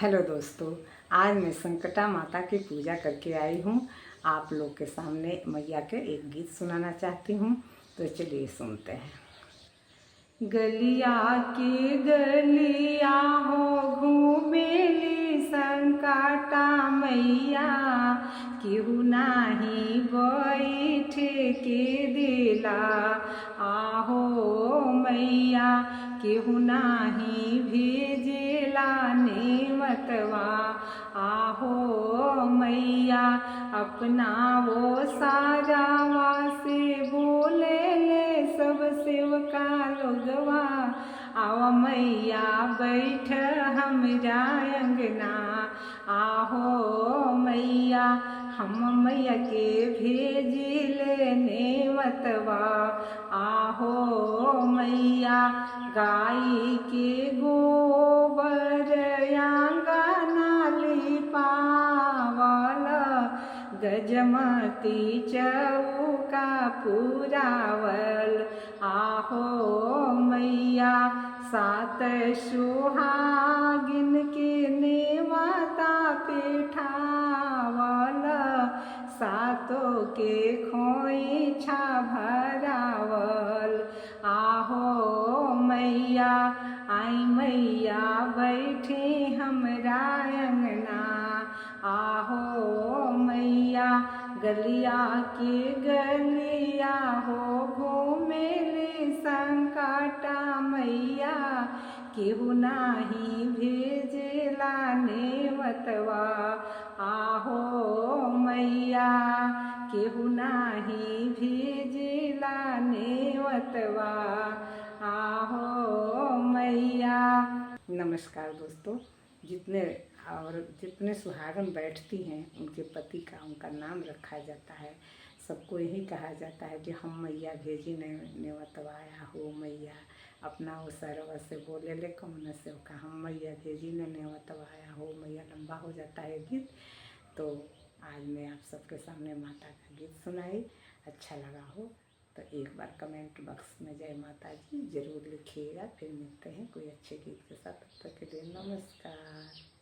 Hello दोस्तों, आज मैं संकटा माता की पूजा करके आई हूँ। आप लोग के सामने मैया के एक गीत सुनाना चाहती हूँ, तो चलिए सुनते हैं। गलिया के गलिया हो घूमेली संकटा मैया, केहू नाही बैठ के दिला। आहो मैया केहू नाही भेजेला नेमतवा। आहो मैया अपना वो सारावा से बोले ले सब सेवका लोगवा। आवा मैया बैठ हमरा अंगना। आहो मैया हम मैया के भेजिले नेमतवा। आहो मैया गाई के गोबर आंगना लिपावल, गजमती चौका पुरावल। आहो मैया सात सुहागिन के नेवता पेठावल, सातों के खोइछा भरावल। आहो मैया आई मैया बैठी हमरा अंगना। आहो मैया गलिया के गलिया हो घूमेली संकटा मैया, केहू नाही भेजेला नेवतवा। आहो मैया केहू नाही भेजेला नेवतवा। आहो मैया। नमस्कार दोस्तों, जितने सुहागन बैठती हैं उनके पति का उनका नाम रखा जाता है। सबको यही कहा जाता है कि हम मैया भेजी नेवतवाया हो मैया। अपना वो सरवा से बोले ले कौन से का हम मैया भेजी ने नेवतवाया हो मैया। लंबा हो जाता है गीत, तो आज मैं आप सबके सामने माता का गीत सुनाई। अच्छा लगा हो तो एक बार कमेंट बॉक्स में जय माता जी ज़रूर लिखिएगा। फिर मिलते हैं कोई अच्छे गीत के साथ, तब तक के लिए नमस्कार।